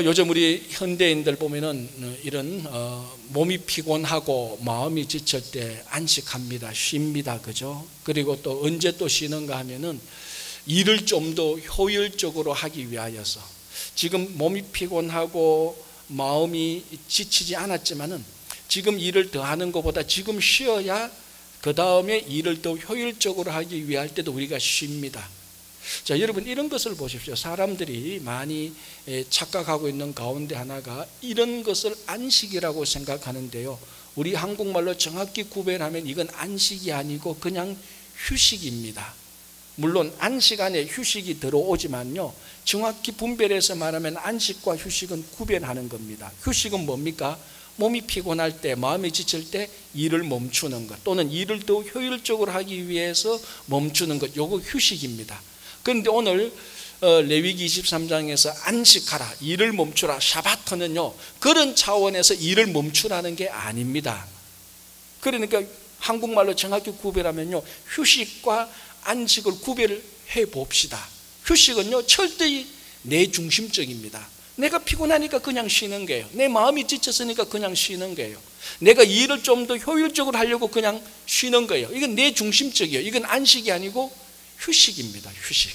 요즘 우리 현대인들 보면은 이런 몸이 피곤하고 마음이 지칠 때 안식합니다. 쉽니다. 그죠? 그리고 또 언제 또 쉬는가 하면은 일을 좀 더 효율적으로 하기 위하여서 지금 몸이 피곤하고 마음이 지치지 않았지만은 지금 일을 더 하는 것보다 지금 쉬어야 그 다음에 일을 더 효율적으로 하기 위할 때도 우리가 쉽니다. 자, 여러분 이런 것을 보십시오. 사람들이 많이 착각하고 있는 가운데 하나가 이런 것을 안식이라고 생각하는데요, 우리 한국말로 정확히 구별하면 이건 안식이 아니고 그냥 휴식입니다. 물론 안식 안에 휴식이 들어오지만요, 정확히 분별해서 말하면 안식과 휴식은 구별하는 겁니다. 휴식은 뭡니까? 몸이 피곤할 때, 마음이 지칠 때 일을 멈추는 것, 또는 일을 더 효율적으로 하기 위해서 멈추는 것, 요거 휴식입니다. 그런데 오늘 레위기 23장에서 안식하라, 일을 멈추라, 샤바트는요 그런 차원에서 일을 멈추라는 게 아닙니다. 그러니까 한국말로 정확히 구별하면요, 휴식과 안식을 구별해 봅시다. 휴식은요 철저히 내 중심적입니다. 내가 피곤하니까 그냥 쉬는 거예요. 내 마음이 지쳤으니까 그냥 쉬는 거예요. 내가 일을 좀 더 효율적으로 하려고 그냥 쉬는 거예요. 이건 내 중심적이에요. 이건 안식이 아니고 휴식입니다. 휴식.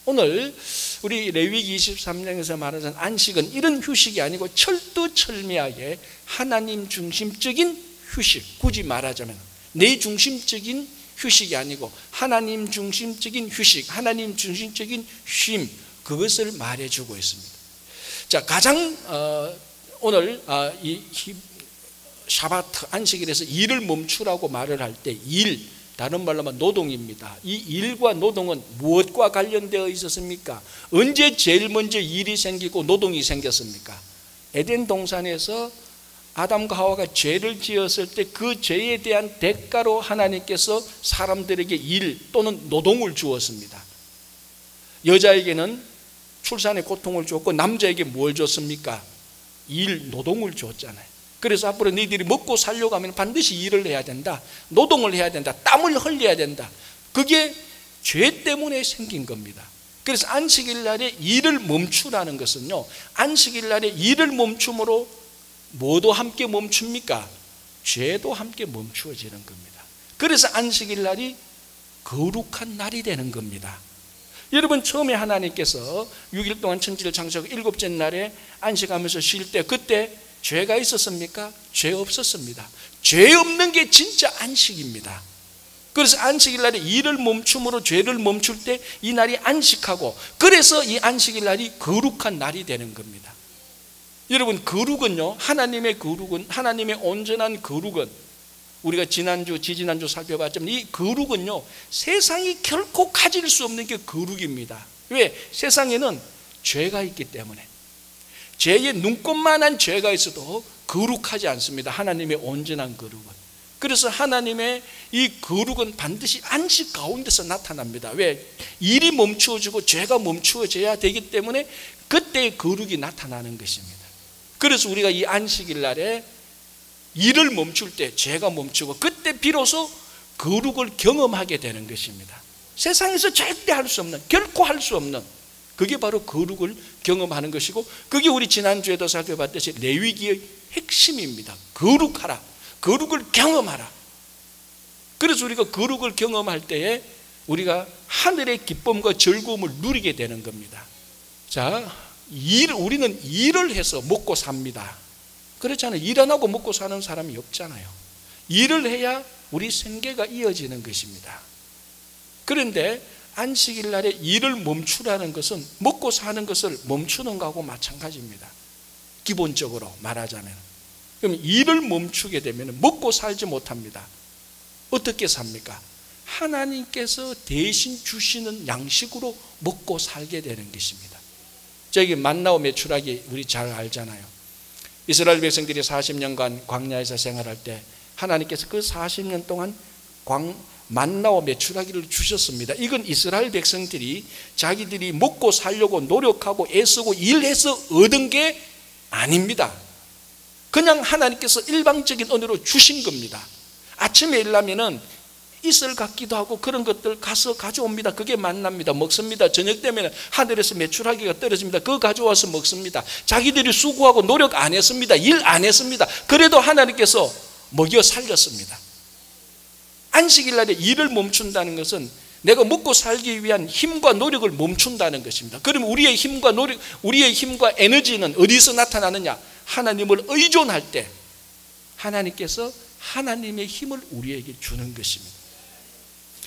오늘 우리 레위기 23장에서 말하는 안식은 이런 휴식이 아니고 철두철미하게 하나님 중심적인 휴식, 굳이 말하자면 내 중심적인 휴식이 아니고 하나님 중심적인 휴식, 하나님 중심적인 쉼, 그것을 말해주고 있습니다. 자, 가장 오늘 이 샤바트 안식일에서 일을 멈추라고 말을 할 때 일, 다른 말로 하면 노동입니다. 이 일과 노동은 무엇과 관련되어 있었습니까? 언제 제일 먼저 일이 생기고 노동이 생겼습니까? 에덴 동산에서 아담과 하와가 죄를 지었을 때 그 죄에 대한 대가로 하나님께서 사람들에게 일 또는 노동을 주었습니다. 여자에게는 출산의 고통을 주었고 남자에게 뭘 줬습니까? 일, 노동을 줬잖아요. 그래서 앞으로 너희들이 먹고 살려고 하면 반드시 일을 해야 된다, 노동을 해야 된다, 땀을 흘려야 된다. 그게 죄 때문에 생긴 겁니다. 그래서 안식일 날에 일을 멈추라는 것은요, 안식일 날에 일을 멈춤으로 뭐도 함께 멈춥니까? 죄도 함께 멈추어지는 겁니다. 그래서 안식일 날이 거룩한 날이 되는 겁니다. 여러분, 처음에 하나님께서 6일 동안 천지를 창조하고 일곱째 날에 안식하면서 쉴 때 그때 죄가 있었습니까? 죄 없었습니다. 죄 없는 게 진짜 안식입니다. 그래서 안식일 날에 일을 멈춤으로 죄를 멈출 때 이 날이 안식하고, 그래서 이 안식일 날이 거룩한 날이 되는 겁니다. 여러분, 거룩은요, 하나님의 거룩은, 하나님의 온전한 거룩은, 우리가 지난주, 지지난주 살펴봤지만 이 거룩은요, 세상이 결코 가질 수 없는 게 거룩입니다. 왜? 세상에는 죄가 있기 때문에. 죄의 눈꼽만한 죄가 있어도 거룩하지 않습니다. 하나님의 온전한 거룩은. 그래서 하나님의 이 거룩은 반드시 안식 가운데서 나타납니다. 왜? 일이 멈추어지고 죄가 멈추어져야 되기 때문에 그때의 거룩이 나타나는 것입니다. 그래서 우리가 이 안식일 날에 일을 멈출 때 죄가 멈추고 그때 비로소 거룩을 경험하게 되는 것입니다. 세상에서 절대 할 수 없는, 결코 할 수 없는, 그게 바로 거룩을 경험하는 것이고, 그게 우리 지난주에도 살펴봤듯이 레위기의 핵심입니다. 거룩하라, 거룩을 경험하라. 그래서 우리가 거룩을 경험할 때에 우리가 하늘의 기쁨과 즐거움을 누리게 되는 겁니다. 자, 우리는 일을 해서 먹고 삽니다. 그렇잖아요. 일 안 하고 먹고 사는 사람이 없잖아요. 일을 해야 우리 생계가 이어지는 것입니다. 그런데 안식일 날에 일을 멈추라는 것은 먹고 사는 것을 멈추는 것하고 마찬가지입니다. 기본적으로 말하자면. 그럼 일을 멈추게 되면 먹고 살지 못합니다. 어떻게 삽니까? 하나님께서 대신 주시는 양식으로 먹고 살게 되는 것입니다. 저기 만나와 메추라기 우리 잘 알잖아요. 이스라엘 백성들이 40년간 광야에서 생활할 때 하나님께서 그 40년 동안 만나와 메추라기를 주셨습니다. 이건 이스라엘 백성들이 자기들이 먹고 살려고 노력하고 애쓰고 일해서 얻은 게 아닙니다. 그냥 하나님께서 일방적인 은혜로 주신 겁니다. 아침에 일어나면은 이슬 같기도 하고 그런 것들 가서 가져옵니다. 그게 만납니다. 먹습니다. 저녁 되면 하늘에서 메추라기가 떨어집니다. 그거 가져와서 먹습니다. 자기들이 수고하고 노력 안 했습니다. 일 안 했습니다. 그래도 하나님께서 먹여 살렸습니다. 안식일 날에 일을 멈춘다는 것은 내가 먹고 살기 위한 힘과 노력을 멈춘다는 것입니다. 그럼 우리의 힘과 노력, 우리의 힘과 에너지는 어디서 나타나느냐? 하나님을 의존할 때 하나님께서 하나님의 힘을 우리에게 주는 것입니다.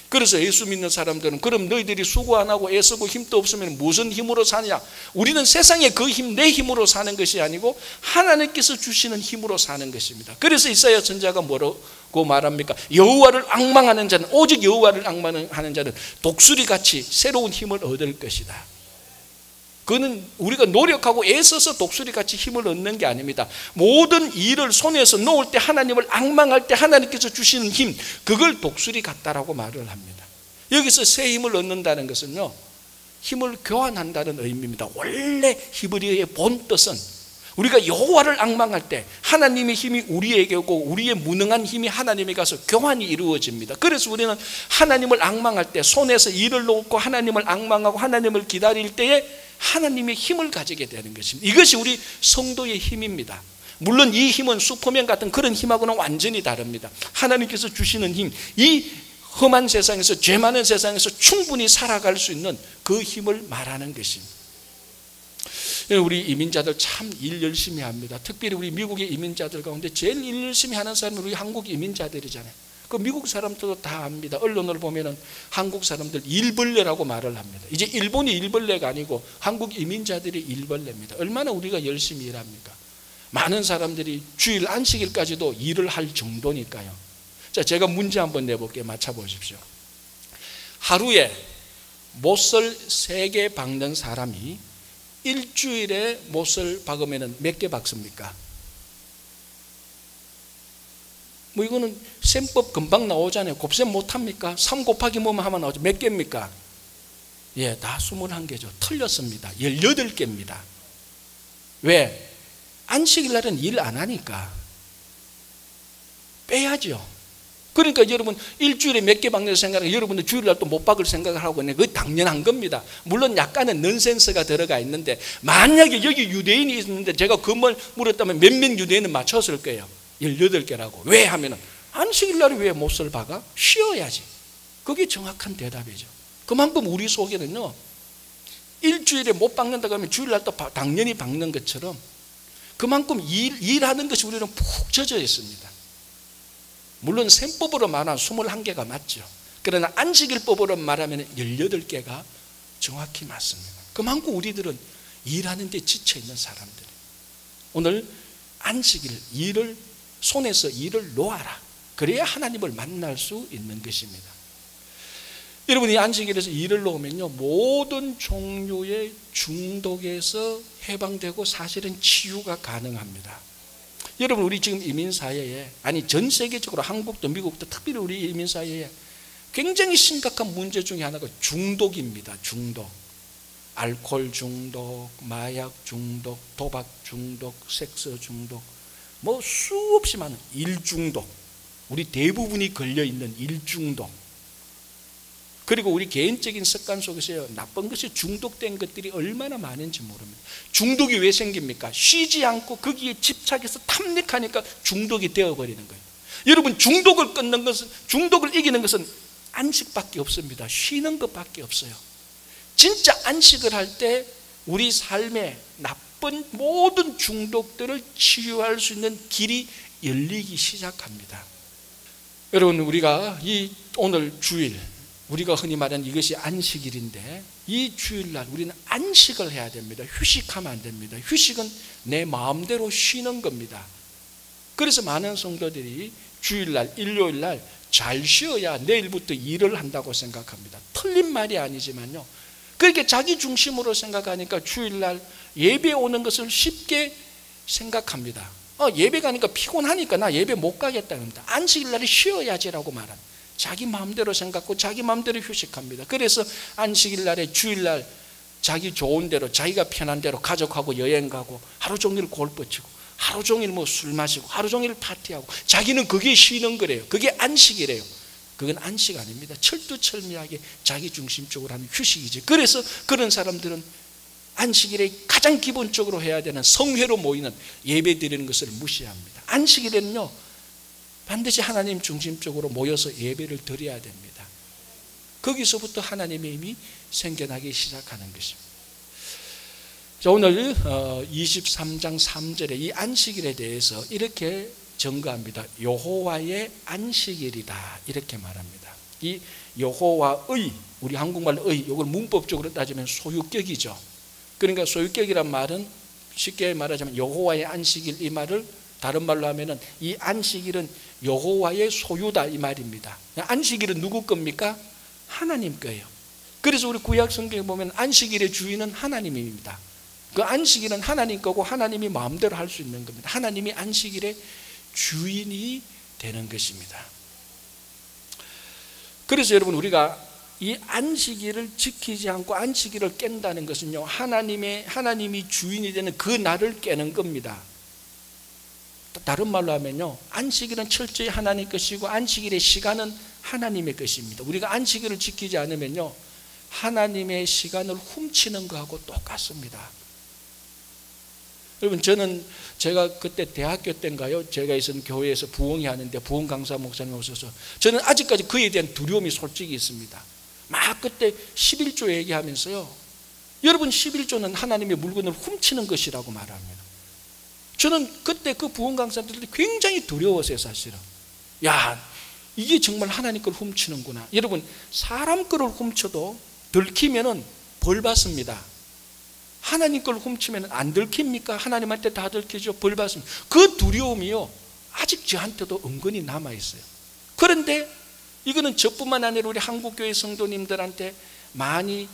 그래서 예수 믿는 사람들은 그럼 너희들이 수고 안 하고 애쓰고 힘도 없으면 무슨 힘으로 사냐? 우리는 세상의 그 힘, 내 힘으로 사는 것이 아니고 하나님께서 주시는 힘으로 사는 것입니다. 그래서 이사야 선지자가 뭐라고 말합니까? 여호와를 앙망하는 자는, 오직 여호와를 앙망하는 자는 독수리같이 새로운 힘을 얻을 것이다. 그거는 우리가 노력하고 애써서 독수리같이 힘을 얻는 게 아닙니다. 모든 일을 손에서 놓을 때, 하나님을 앙망할 때 하나님께서 주시는 힘, 그걸 독수리 같다라고 말을 합니다. 여기서 새 힘을 얻는다는 것은요, 힘을 교환한다는 의미입니다. 원래 히브리어의 본 뜻은 우리가 여호와를 앙망할 때 하나님의 힘이 우리에게 오고 우리의 무능한 힘이 하나님에 가서 교환이 이루어집니다. 그래서 우리는 하나님을 앙망할 때, 손에서 일을 놓고 하나님을 앙망하고 하나님을 기다릴 때에 하나님의 힘을 가지게 되는 것입니다. 이것이 우리 성도의 힘입니다. 물론 이 힘은 슈퍼맨 같은 그런 힘하고는 완전히 다릅니다. 하나님께서 주시는 힘, 이 험한 세상에서, 죄 많은 세상에서 충분히 살아갈 수 있는 그 힘을 말하는 것입니다. 우리 이민자들 참 일 열심히 합니다. 특별히 우리 미국의 이민자들 가운데 제일 일 열심히 하는 사람은 우리 한국 이민자들이잖아요. 그 미국 사람들도 다 압니다. 언론을 보면은 한국 사람들 일벌레라고 말을 합니다. 이제 일본이 일벌레가 아니고 한국 이민자들이 일벌레입니다. 얼마나 우리가 열심히 일합니까? 많은 사람들이 주일 안식일까지도 일을 할 정도니까요. 자, 제가 문제 한번 내볼게요. 맞춰보십시오. 하루에 못을 3개 박는 사람이 일주일에 못을 박으면 몇 개 박습니까? 뭐 이거는 셈법 금방 나오잖아요. 곱셈 못합니까? 3 곱하기 뭐만 하면 나오죠. 몇 개입니까? 예, 다 21개죠. 틀렸습니다. 18개입니다. 왜? 안식일 날은 일 안 하니까 빼야죠. 그러니까 여러분 일주일에 몇 개 박는 생각을, 여러분들 주일날 또 못 박을 생각을 하고 있는, 그게 당연한 겁니다. 물론 약간은 넌센스가 들어가 있는데, 만약에 여기 유대인이 있는데 제가 그 말 물었다면 몇 명 유대인은 맞췄을 거예요. 18개라고. 왜 하면은 안식일 날에 왜 못을 박아? 쉬어야지. 그게 정확한 대답이죠. 그만큼 우리 속에는요, 일주일에 못 박는다고 하면 주일날 또 당연히 박는 것처럼 그만큼 일하는 것이 우리는 푹 젖어 있습니다. 물론 셈법으로 말하면 21개가 맞죠. 그러나 안식일법으로 말하면 18개가 정확히 맞습니다. 그만큼 우리들은 일하는 데 지쳐 있는 사람들. 오늘 안식일, 일을 손에서 일을 놓아라. 그래야 하나님을 만날 수 있는 것입니다. 여러분이 안식일에서 일을 놓으면요, 모든 종류의 중독에서 해방되고 사실은 치유가 가능합니다. 여러분, 우리 지금 이민사회에, 아니 전 세계적으로 한국도 미국도 특별히 우리 이민사회에 굉장히 심각한 문제 중에 하나가 중독입니다. 중독. 알코올 중독, 마약 중독, 도박 중독, 섹스 중독, 뭐 수없이 많은 일중독, 우리 대부분이 걸려있는 일중독, 그리고 우리 개인적인 습관 속에서 나쁜 것이 중독된 것들이 얼마나 많은지 모릅니다. 중독이 왜 생깁니까? 쉬지 않고 거기에 집착해서 탐닉하니까 중독이 되어버리는 거예요. 여러분, 중독을 끊는 것은, 중독을 이기는 것은 안식밖에 없습니다. 쉬는 것밖에 없어요. 진짜 안식을 할 때 우리 삶에 나쁜 모든 중독들을 치유할 수 있는 길이 열리기 시작합니다. 여러분, 우리가 이 오늘 주일, 우리가 흔히 말하는 이것이 안식일인데, 이 주일날 우리는 안식을 해야 됩니다. 휴식하면 안 됩니다. 휴식은 내 마음대로 쉬는 겁니다. 그래서 많은 성도들이 주일날, 일요일날 잘 쉬어야 내일부터 일을 한다고 생각합니다. 틀린 말이 아니지만요, 그렇게 자기 중심으로 생각하니까 주일날 예배 오는 것을 쉽게 생각합니다. 예배 가니까 피곤하니까 나 예배 못 가겠다 합니다. 안식일날에 쉬어야지라고 말합니다. 자기 마음대로 생각하고 자기 마음대로 휴식합니다. 그래서 안식일날에 주일날 자기 좋은 대로, 자기가 편한 대로 가족하고 여행 가고 하루 종일 골프 치고 하루 종일 뭐 술 마시고 하루 종일 파티하고, 자기는 그게 쉬는 거래요. 그게 안식이래요. 그건 안식 아닙니다. 철두철미하게 자기중심적으로 하는 휴식이지. 그래서 그런 사람들은 안식일에 가장 기본적으로 해야 되는 성회로 모이는 예배 드리는 것을 무시합니다. 안식일에는요, 반드시 하나님 중심적으로 모여서 예배를 드려야 됩니다. 거기서부터 하나님의 힘이 생겨나기 시작하는 것입니다. 자, 오늘 23장 3절에 이 안식일에 대해서 이렇게 증거합니다. 여호와의 안식일이다, 이렇게 말합니다. 이 여호와의, 우리 한국말로 의, 이걸 문법적으로 따지면 소유격이죠. 그러니까 소유격이란 말은 쉽게 말하자면 여호와의 안식일, 이 말을 다른 말로 하면은 이 안식일은 여호와의 소유다, 이 말입니다. 안식일은 누구 겁니까? 하나님 거예요. 그래서 우리 구약 성경에 보면 안식일의 주인은 하나님입니다. 그 안식일은 하나님 거고 하나님이 마음대로 할 수 있는 겁니다. 하나님이 안식일의 주인이 되는 것입니다. 그래서 여러분, 우리가 이 안식일을 지키지 않고 안식일을 깬다는 것은요, 하나님이 주인이 되는 그 날을 깨는 겁니다. 다른 말로 하면요, 안식일은 철저히 하나님 것이고 안식일의 시간은 하나님의 것입니다. 우리가 안식일을 지키지 않으면요, 하나님의 시간을 훔치는 것하고 똑같습니다. 여러분, 제가 그때 대학교 때인가요? 제가 있었던 교회에서 부흥이 하는데 부흥 강사 목사님 오셔서, 저는 아직까지 그에 대한 두려움이 솔직히 있습니다. 막 그때 11조 얘기하면서요, 여러분 11조는 하나님의 물건을 훔치는 것이라고 말합니다. 저는 그때 그 부흥 강사들이 굉장히 두려웠어요, 사실은. 야, 이게 정말 하나님 걸 훔치는구나. 여러분, 사람 거를 훔쳐도 들키면은 벌 받습니다. 하나님 걸 훔치면 안 들킵니까? 하나님한테 다 들키죠. 벌 받습니다. 그 두려움이요, 아직 저한테도 은근히 남아있어요. 그런데 이거는 저뿐만 아니라 우리 한국교회 성도님들한테 많이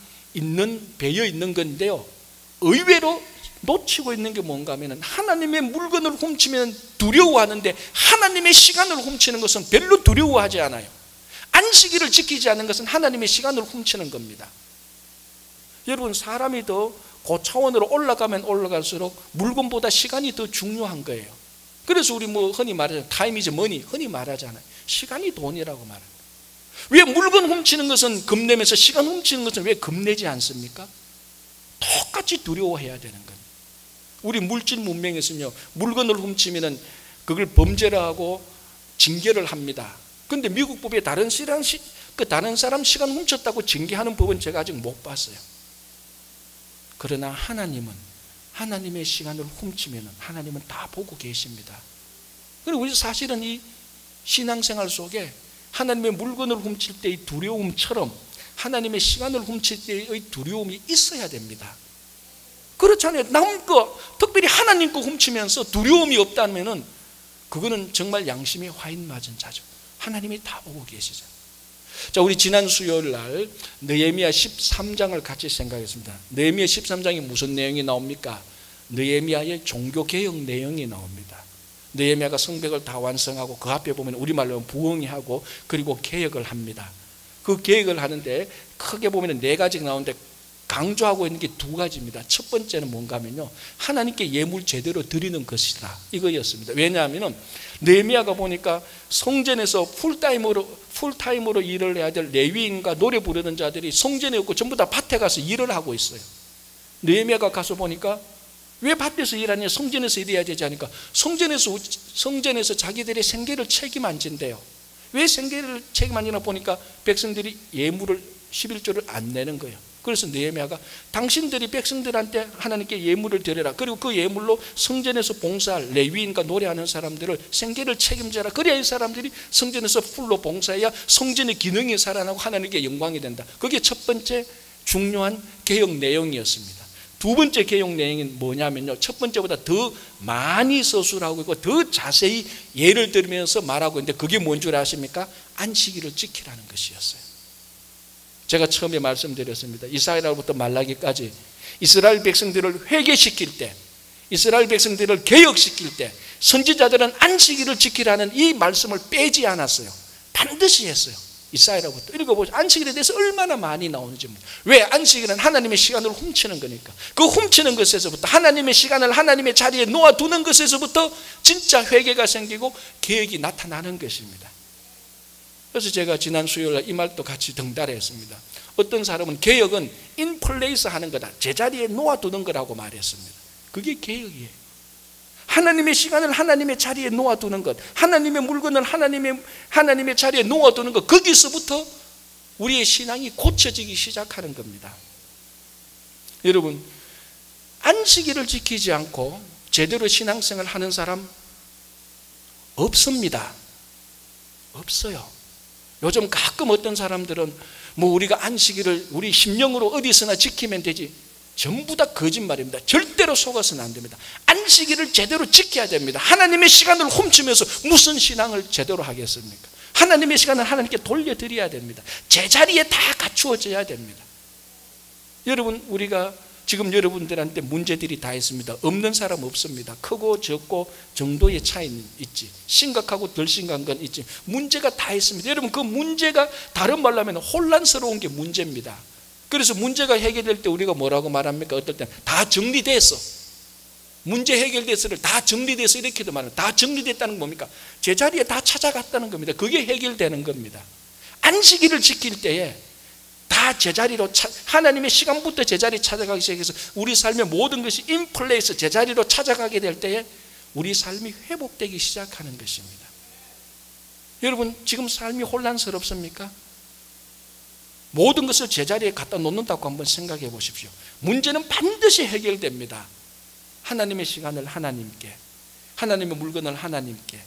배어 있는 건데요, 의외로 놓치고 있는 게 뭔가 하면, 하나님의 물건을 훔치면 두려워하는데 하나님의 시간을 훔치는 것은 별로 두려워하지 않아요. 안식일을 지키지 않는 것은 하나님의 시간을 훔치는 겁니다. 여러분, 사람이 더 고차원으로 올라가면 올라갈수록 물건보다 시간이 더 중요한 거예요. 그래서 우리 흔히 말하잖아요. 타임 이즈 머니, 흔히 말하잖아요. 시간이 돈이라고 말합니다. 왜 물건 훔치는 것은 겁내면서 시간 훔치는 것은 왜 겁내지 않습니까? 똑같이 두려워해야 되는 겁니다. 우리 물질 문명에서는요, 물건을 훔치면은 그걸 범죄라 하고 징계를 합니다. 그런데 미국 법에 다른 사람 시간 훔쳤다고 징계하는 법은 제가 아직 못 봤어요. 그러나 하나님은, 하나님의 시간을 훔치면은 하나님은 다 보고 계십니다. 그리고 우리 사실은 이 신앙생활 속에 하나님의 물건을 훔칠 때의 두려움처럼 하나님의 시간을 훔칠 때의 두려움이 있어야 됩니다. 그렇잖아요. 남 거, 특별히 하나님 거 훔치면서 두려움이 없다면은 그거는 정말 양심에 화인 맞은 자죠. 하나님이 다 보고 계시죠. 자, 우리 지난 수요일 날 느헤미야 13장을 같이 생각했습니다. 느헤미야 13장이 무슨 내용이 나옵니까? 느헤미야의 종교개혁 내용이 나옵니다. 느헤미야가 성벽을 다 완성하고 그 앞에 보면 우리말로 부흥이 하고 그리고 개혁을 합니다. 그 개혁을 하는데 크게 보면 4가지가 나오는데 강조하고 있는 게 2가지입니다. 첫 번째는 뭔가 하면요, 하나님께 예물 제대로 드리는 것이다, 이거였습니다. 왜냐하면 느헤미야가 보니까 성전에서 풀타임으로 일을 해야 될 레위인과 노래 부르는 자들이 성전에 없고 전부 다 밭에 가서 일을 하고 있어요. 느헤미야가 가서 보니까 왜 밭에서 일하냐, 성전에서 일해야 되지 않으니까 성전에서 자기들의 생계를 책임 안 진대요. 왜 생계를 책임 안 지나 보니까 백성들이 예물을 11조를 안 내는 거예요. 그래서 느헤미야가 당신들이 백성들한테 하나님께 예물을 드려라. 그리고 그 예물로 성전에서 봉사할 레위인과 노래하는 사람들을 생계를 책임져라. 그래야 이 사람들이 성전에서 풀로 봉사해야 성전의 기능이 살아나고 하나님께 영광이 된다. 그게 첫 번째 중요한 개혁 내용이었습니다. 2번째 개혁 내용이 뭐냐면요, 첫 번째보다 더 많이 서술하고 있고 더 자세히 예를 들면서 말하고 있는데 그게 뭔 줄 아십니까? 안식일을 지키라는 것이었어요. 제가 처음에 말씀드렸습니다. 이사야로부터 말라기까지 이스라엘 백성들을 회개시킬 때, 이스라엘 백성들을 개혁시킬 때 선지자들은 안식일을 지키라는 이 말씀을 빼지 않았어요. 반드시 했어요. 이사야로부터 읽어보죠. 안식일에 대해서 얼마나 많이 나오는지. 왜? 안식일은 하나님의 시간을 훔치는 거니까. 그 훔치는 것에서부터, 하나님의 시간을 하나님의 자리에 놓아두는 것에서부터 진짜 회개가 생기고 개혁이 나타나는 것입니다. 그래서 제가 지난 수요일날 이 말도 같이 등달했습니다. 어떤 사람은 개혁은 인플레이스 하는 거다, 제자리에 놓아두는 거라고 말했습니다. 그게 개혁이에요. 하나님의 시간을 하나님의 자리에 놓아두는 것, 하나님의 물건을 하나님의 자리에 놓아두는 것, 거기서부터 우리의 신앙이 고쳐지기 시작하는 겁니다. 여러분, 안식일을 지키지 않고 제대로 신앙생활을 하는 사람 없습니다. 없어요. 요즘 가끔 어떤 사람들은 뭐 우리가 안식일을 우리 심령으로 어디서나 지키면 되지, 전부 다 거짓말입니다. 절대로 속아서는 안 됩니다. 안식일을 제대로 지켜야 됩니다. 하나님의 시간을 훔치면서 무슨 신앙을 제대로 하겠습니까? 하나님의 시간을 하나님께 돌려드려야 됩니다. 제자리에 다 갖추어져야 됩니다. 여러분, 우리가 지금 여러분들한테 문제들이 다 있습니다. 없는 사람 없습니다. 크고 적고 정도의 차이는 있지, 심각하고 덜 심각한 건 있지, 문제가 다 있습니다. 여러분, 그 문제가 다른 말로 하면 혼란스러운 게 문제입니다. 그래서 문제가 해결될 때 우리가 뭐라고 말합니까? 어떨 때는 다 정리됐어, 문제 해결됐어를 다 정리돼서 이렇게도 말합니다. 다 정리됐다는 건 뭡니까? 제자리에 다 찾아갔다는 겁니다. 그게 해결되는 겁니다. 안식일을 지킬 때에 다 제자리로, 하나님의 시간부터 제자리 찾아가기 시작해서 우리 삶의 모든 것이 인플레이스, 제자리로 찾아가게 될 때에 우리 삶이 회복되기 시작하는 것입니다. 여러분, 지금 삶이 혼란스럽습니까? 모든 것을 제자리에 갖다 놓는다고 한번 생각해 보십시오. 문제는 반드시 해결됩니다. 하나님의 시간을 하나님께, 하나님의 물건을 하나님께,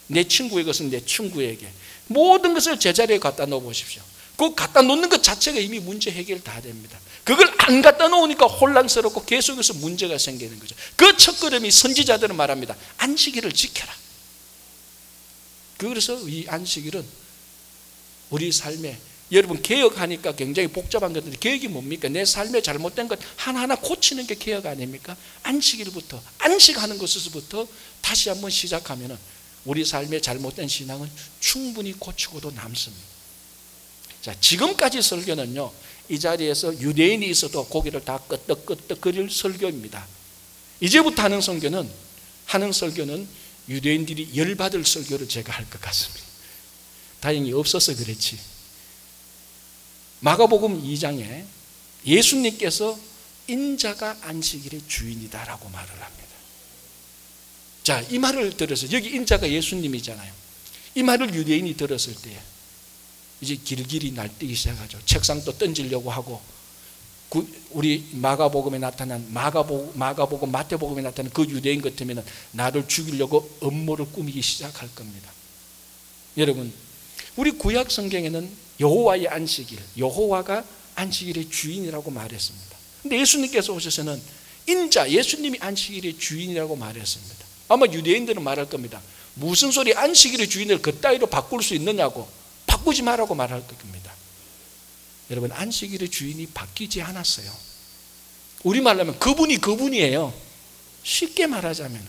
내 친구의 것은 내 친구에게, 모든 것을 제자리에 갖다 놓아 보십시오. 그거 갖다 놓는 것 자체가 이미 문제 해결 다 됩니다. 그걸 안 갖다 놓으니까 혼란스럽고 계속해서 문제가 생기는 거죠. 그 첫걸음이 선지자들은 말합니다. 안식일을 지켜라. 그래서 이 안식일은 우리 삶에, 여러분, 개혁하니까 굉장히 복잡한 것인데 개혁이 뭡니까? 내 삶에 잘못된 것 하나하나 고치는 게 개혁 아닙니까? 안식일부터, 안식하는 것에서부터 다시 한번 시작하면 우리 삶의 잘못된 신앙은 충분히 고치고도 남습니다. 자, 지금까지 설교는요, 이 자리에서 유대인이 있어도 고개를 다 끄덕끄덕거릴 설교입니다. 이제부터 하는 설교는 유대인들이 열받을 설교를 제가 할 것 같습니다. 다행히 없어서 그렇지. 마가복음 2장에 예수님께서 인자가 안식일의 주인이다라고 말을 합니다. 자, 이 말을 들어서, 여기 인자가 예수님이잖아요. 이 말을 유대인이 들었을 때 이제 길길이 날뛰기 시작하죠. 책상도 던지려고 하고, 우리 마가복음에 나타난 마가복음, 마태복음에 나타난 그 유대인 같으면 나를 죽이려고 음모를 꾸미기 시작할 겁니다. 여러분, 우리 구약 성경에는 여호와의 안식일, 여호와가 안식일의 주인이라고 말했습니다. 근데 예수님께서 오셔서는 인자, 예수님이 안식일의 주인이라고 말했습니다. 아마 유대인들은 말할 겁니다. 무슨 소리, 안식일의 주인을 그따위로 바꿀 수 있느냐고, 바꾸지 말라고 말할 겁니다. 여러분, 안식일의 주인이 바뀌지 않았어요. 우리말로 하면 그분이에요. 쉽게 말하자면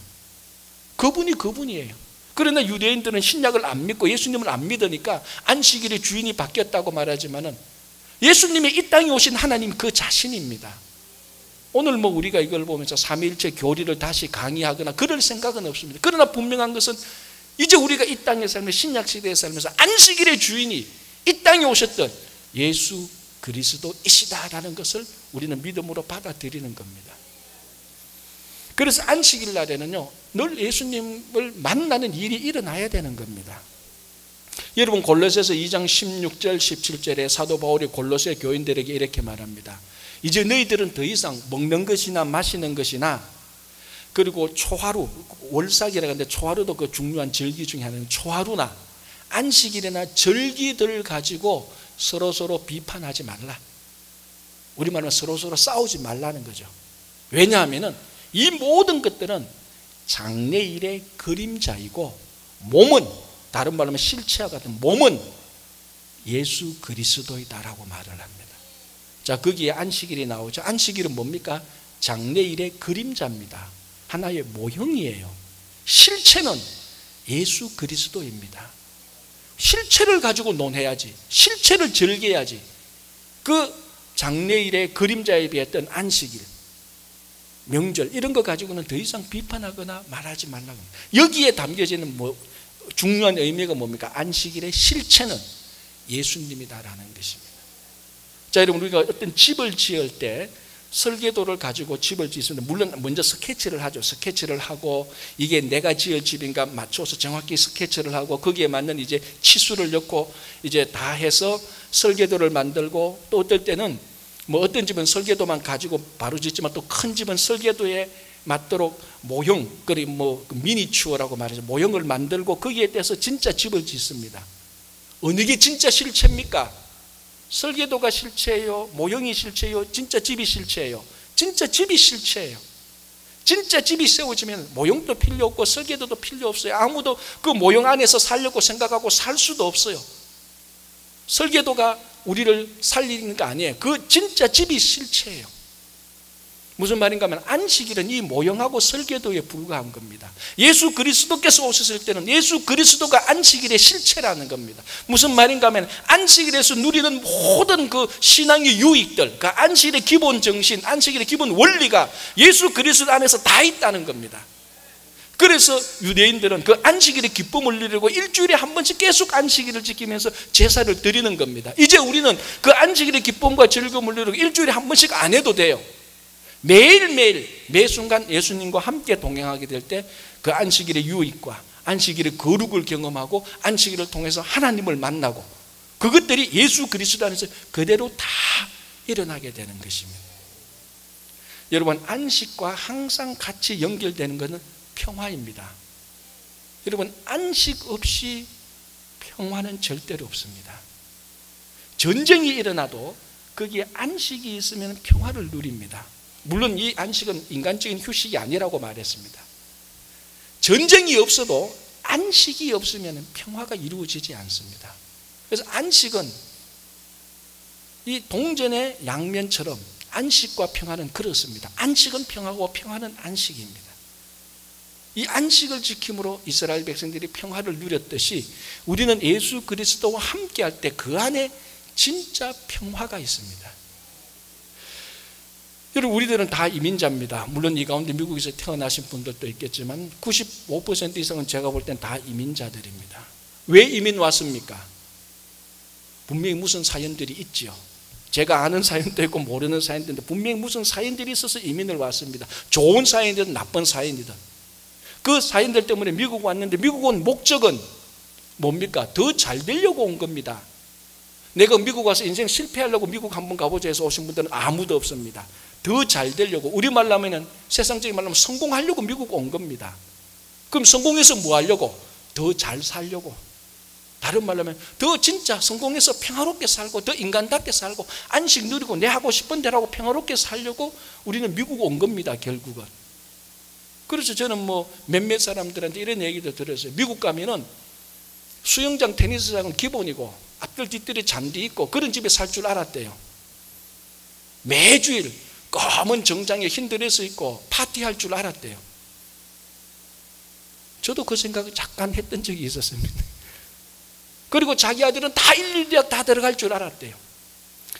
그분이에요. 그러나 유대인들은 신약을 안 믿고 예수님을 안 믿으니까 안식일의 주인이 바뀌었다고 말하지만은 예수님이 이 땅에 오신 하나님 그 자신입니다. 오늘 뭐 우리가 이걸 보면서 삼위일체 교리를 다시 강의하거나 그럴 생각은 없습니다. 그러나 분명한 것은 이제 우리가 이 땅에 살면서, 신약 시대에 살면서 안식일의 주인이 이 땅에 오셨던 예수 그리스도이시다라는 것을 우리는 믿음으로 받아들이는 겁니다. 그래서 안식일 날에는요, 늘 예수님을 만나는 일이 일어나야 되는 겁니다. 여러분, 골로새서 2장 16절 17절에 사도 바울이 골로새 교인들에게 이렇게 말합니다. 이제 너희들은 더 이상 먹는 것이나 마시는 것이나, 그리고 초하루, 월삭이라고 하는데 초하루도 그 중요한 절기 중에 하나는 초하루나 안식일이나 절기들 가지고 서로 비판하지 말라. 우리말로 서로 싸우지 말라는 거죠. 왜냐하면 이 모든 것들은 장래일의 그림자이고, 몸은, 다른 말로 하면 실체와 같은 몸은 예수 그리스도이다라고 말을 합니다. 자, 거기에 안식일이 나오죠. 안식일은 뭡니까? 장래일의 그림자입니다. 하나의 모형이에요. 실체는 예수 그리스도입니다. 실체를 가지고 논해야지, 실체를 즐겨야지. 그 장래일의 그림자에 비했던 안식일, 명절 이런 거 가지고는 더 이상 비판하거나 말하지 말라고 합니다. 여기에 담겨지는 중요한 의미가 뭡니까? 안식일의 실체는 예수님이다라는 것입니다. 자, 여러분, 우리가 어떤 집을 지을 때 설계도를 가지고 집을 짓습니다. 물론 먼저 스케치를 하죠. 스케치를 하고 이게 내가 지을 집인가 맞춰서 정확히 스케치를 하고 거기에 맞는 이제 치수를 넣고 이제 다 해서 설계도를 만들고, 또 어떨 때는 뭐 어떤 집은 설계도만 가지고 바로 짓지만 또 큰 집은 설계도에 맞도록 모형, 그리고 뭐 미니추어라고 말하죠. 모형을 만들고 거기에 대해서 진짜 집을 짓습니다. 어느 게 진짜 실체입니까? 설계도가 실체예요? 모형이 실체예요? 진짜 집이 실체예요? 진짜 집이 실체예요. 진짜 집이 세워지면 모형도 필요 없고 설계도도 필요 없어요. 아무도 그 모형 안에서 살려고 생각하고 살 수도 없어요. 설계도가 우리를 살리는 거 아니에요. 그 진짜 집이 실체예요. 무슨 말인가 하면 안식일은 이 모형하고 설계도에 불과한 겁니다. 예수 그리스도께서 오셨을 때는 예수 그리스도가 안식일의 실체라는 겁니다. 무슨 말인가 하면 안식일에서 누리는 모든 그 신앙의 유익들, 그 안식일의 기본 정신, 안식일의 기본 원리가 예수 그리스도 안에서 다 있다는 겁니다. 그래서 유대인들은 그 안식일의 기쁨을 누리고 일주일에 한 번씩 계속 안식일을 지키면서 제사를 드리는 겁니다. 이제 우리는 그 안식일의 기쁨과 즐거움을 누리고 일주일에 한 번씩 안 해도 돼요. 매일매일 매 순간 예수님과 함께 동행하게 될 때 그 안식일의 유익과 안식일의 거룩을 경험하고 안식일을 통해서 하나님을 만나고 그것들이 예수 그리스도 안에서 그대로 다 일어나게 되는 것입니다. 여러분, 안식과 항상 같이 연결되는 것은 평화입니다. 여러분, 안식 없이 평화는 절대로 없습니다. 전쟁이 일어나도 거기에 안식이 있으면 평화를 누립니다. 물론 이 안식은 인간적인 휴식이 아니라고 말했습니다. 전쟁이 없어도 안식이 없으면 평화가 이루어지지 않습니다. 그래서 안식은 이 동전의 양면처럼 안식과 평화는 그렇습니다. 안식은 평화고 평화는 안식입니다. 이 안식을 지킴으로 이스라엘 백성들이 평화를 누렸듯이 우리는 예수 그리스도와 함께 할 때 그 안에 진짜 평화가 있습니다. 여러분, 우리들은 다 이민자입니다. 물론 이 가운데 미국에서 태어나신 분들도 있겠지만 95% 이상은 제가 볼 땐 다 이민자들입니다. 왜 이민 왔습니까? 분명히 무슨 사연들이 있지요. 제가 아는 사연도 있고 모르는 사연도 있는데 분명히 무슨 사연들이 있어서 이민을 왔습니다. 좋은 사연이든 나쁜 사연이든 그 사연들 때문에 미국 왔는데 미국 온 목적은 뭡니까? 더 잘 되려고 온 겁니다. 내가 미국 와서 인생 실패하려고 미국 한번 가보자 해서 오신 분들은 아무도 없습니다. 더 잘 되려고, 우리말로 하면 세상적인 말로 하면 성공하려고 미국 온 겁니다. 그럼 성공해서 뭐 하려고? 더 잘 살려고. 다른 말로 하면 더 진짜 성공해서 평화롭게 살고 더 인간답게 살고 안식 누리고 내 하고 싶은 대로 하고 평화롭게 살려고 우리는 미국 온 겁니다, 결국은. 그래서 저는 뭐 몇몇 사람들한테 이런 얘기도 들었어요. 미국 가면은 수영장, 테니스장은 기본이고 앞들 뒤뜰에 잔디 있고 그런 집에 살 줄 알았대요. 매주일 검은 정장에 흰 드레스 입고 파티할 줄 알았대요. 저도 그 생각을 잠깐 했던 적이 있었습니다. 그리고 자기 아들은 다 일일대학 다 들어갈 줄 알았대요.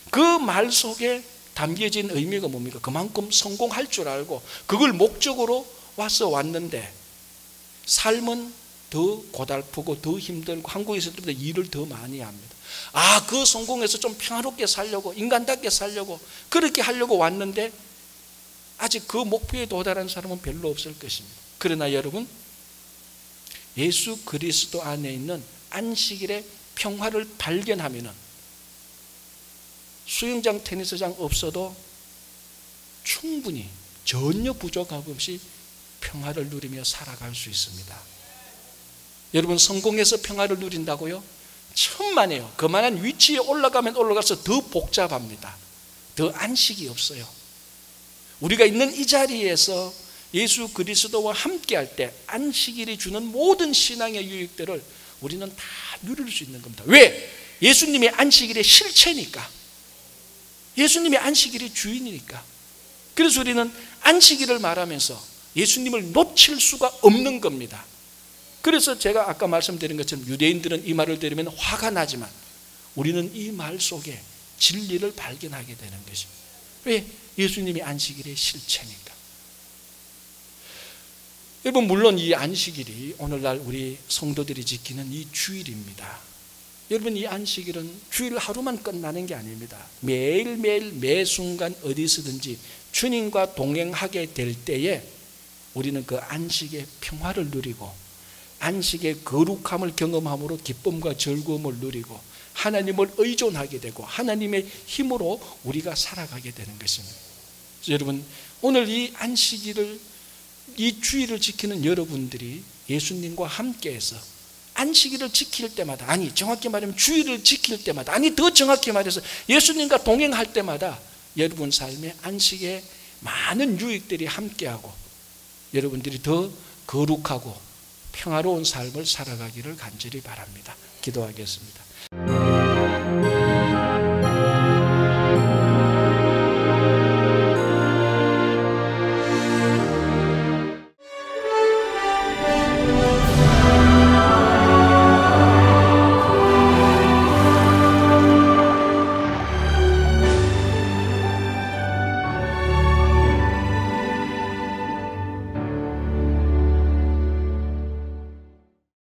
그 말 속에 담겨진 의미가 뭡니까? 그만큼 성공할 줄 알고 그걸 목적으로 왔는데 삶은 더 고달프고 더 힘들고 한국에 있을 때보다 일을 더 많이 합니다. 그 성공해서 좀 평화롭게 살려고 인간답게 살려고 그렇게 하려고 왔는데 아직 그 목표에 도달한 사람은 별로 없을 것입니다. 그러나 여러분, 예수 그리스도 안에 있는 안식일의 평화를 발견하면은 수영장, 테니스장 없어도 충분히 전혀 부족함 없이 평화를 누리며 살아갈 수 있습니다. 여러분, 성공해서 평화를 누린다고요? 천만에요. 그만한 위치에 올라가면 올라가서 더 복잡합니다. 더 안식이 없어요. 우리가 있는 이 자리에서 예수 그리스도와 함께 할 때 안식일이 주는 모든 신앙의 유익들을 우리는 다 누릴 수 있는 겁니다. 왜? 예수님이 안식일의 실체니까. 예수님이 안식일의 주인이니까. 그래서 우리는 안식일을 말하면서 예수님을 놓칠 수가 없는 겁니다. 그래서 제가 아까 말씀드린 것처럼 유대인들은 이 말을 들으면 화가 나지만 우리는 이 말 속에 진리를 발견하게 되는 것입니다. 왜? 예수님이 안식일의 실체니까. 여러분, 물론 이 안식일이 오늘날 우리 성도들이 지키는 이 주일입니다. 여러분, 이 안식일은 주일 하루만 끝나는 게 아닙니다. 매일매일 매 순간 어디서든지 주님과 동행하게 될 때에 우리는 그 안식의 평화를 누리고 안식의 거룩함을 경험함으로 기쁨과 즐거움을 누리고 하나님을 의존하게 되고 하나님의 힘으로 우리가 살아가게 되는 것입니다. 여러분, 오늘 이 안식일을, 이 주일을 지키는 여러분들이 예수님과 함께해서 안식일을 지킬 때마다, 아니 정확히 말하면 주일을 지킬 때마다, 아니 더 정확히 말해서 예수님과 동행할 때마다 여러분 삶에 안식의 많은 유익들이 함께하고 여러분들이 더 거룩하고 평화로운 삶을 살아가기를 간절히 바랍니다. 기도하겠습니다.